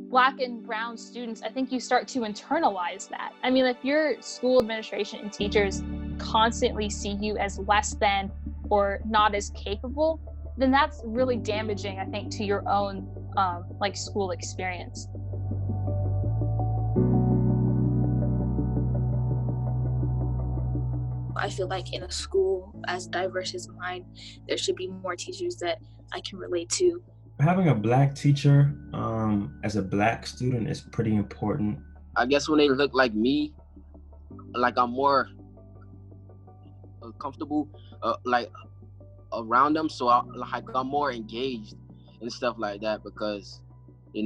Black and brown students, I think you start to internalize that. I mean, if your school administration and teachers constantly see you as less than or not as capable, then that's really damaging, I think, to your own school experience. I feel like in a school as diverse as mine, there should be more teachers that I can relate to. Having a Black teacher as a Black student is pretty important. I guess when they look like me, like I'm more comfortable around them, so I'm more engaged and stuff like that, because it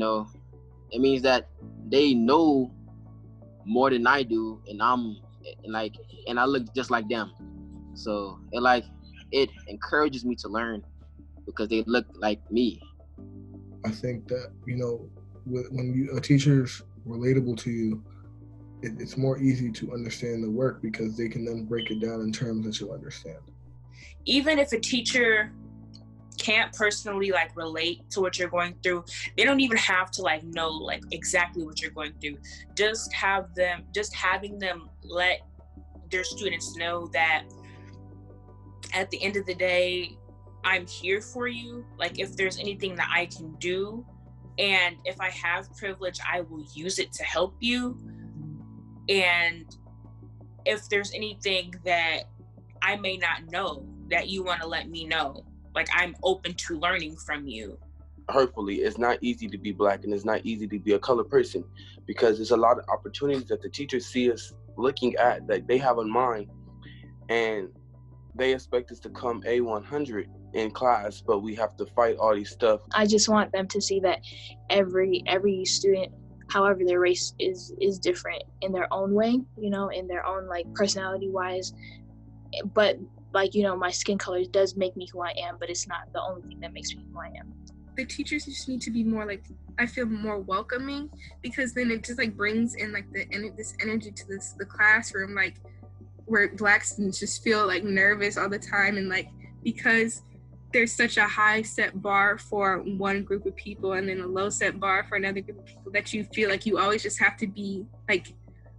means that they know more than I do, and I look just like them, so it encourages me to learn because they look like me. I think that when a teacher's relatable to you, it's more easy to understand the work because they can then break it down in terms that you'll understand. Even if a teacher can't personally relate to what you're going through, they don't even have to know exactly what you're going through. Just having them let their students know that at the end of the day, I'm here for you. If there's anything that I can do, and if I have privilege, I will use it to help you. And if there's anything that I may not know that you want to let me know, I'm open to learning from you. Hurtfully, it's not easy to be Black and it's not easy to be a colored person, because there's a lot of opportunities that the teachers see us looking at that they have in mind, and they expect us to come A100 in class, but we have to fight all these stuff. I just want them to see that every student, however their race is different in their own way, in their own personality wise, but my skin color does make me who I am, but it's not the only thing that makes me who I am. The teachers just need to be more I feel more welcoming, because then it just brings in this energy to the classroom, where Black students just feel nervous all the time, and because there's such a high set bar for one group of people and then a low set bar for another group of people, that you feel you always just have to be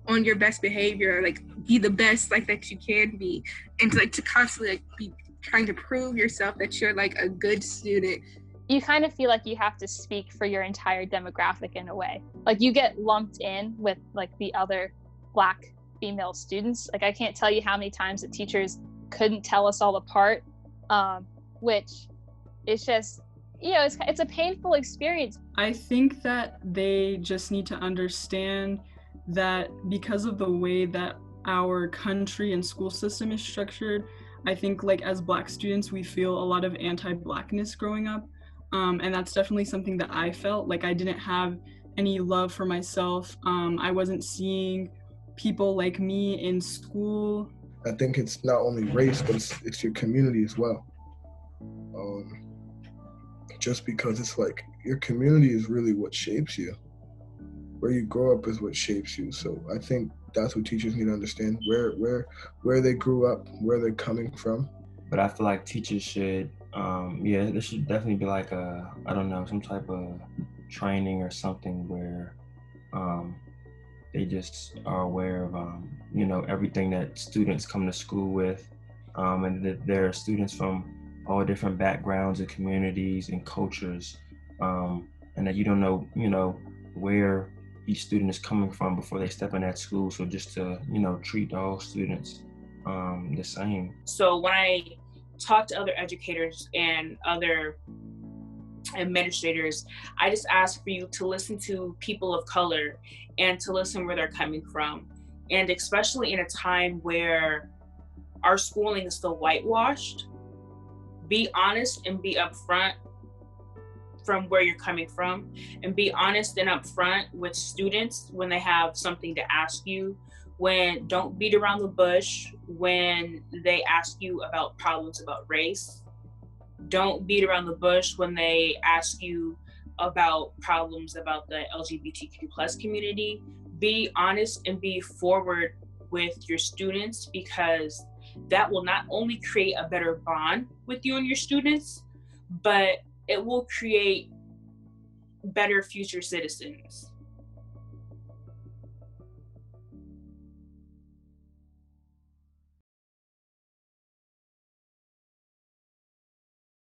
on your best behavior, be the best that you can be, and to constantly be trying to prove yourself that you're a good student. You kind of feel like you have to speak for your entire demographic in a way. You get lumped in with the other Black female students. I can't tell you how many times that teachers couldn't tell us all apart, which is just, it's a painful experience. I think that they just need to understand that because of the way that our country and school system is structured, I think as Black students, we feel a lot of anti-Blackness growing up. And that's definitely something that I felt. I didn't have any love for myself. I wasn't seeing people like me in school. I think it's not only race, but it's your community as well. Just because it's your community is really what shapes you. Where you grow up is what shapes you. So I think that's what teachers need to understand, where they grew up, where they're coming from. But I feel like teachers should, there should definitely be some type of training or something where they just are aware of, everything that students come to school with, and that there are students from all different backgrounds and communities and cultures, and that you don't know, where each student is coming from before they step in that school. So just to, treat all students the same. So when I talk to other educators and other administrators, I just ask for you to listen to people of color and to listen where they're coming from. And especially in a time where our schooling is still whitewashed, be honest and be upfront from where you're coming from, and be honest and upfront with students when they have something to ask you. Don't beat around the bush when they ask you about problems about race. Don't beat around the bush when they ask you about problems about the LGBTQ+ community. Be honest and be forward with your students, because that will not only create a better bond with you and your students, but it will create better future citizens.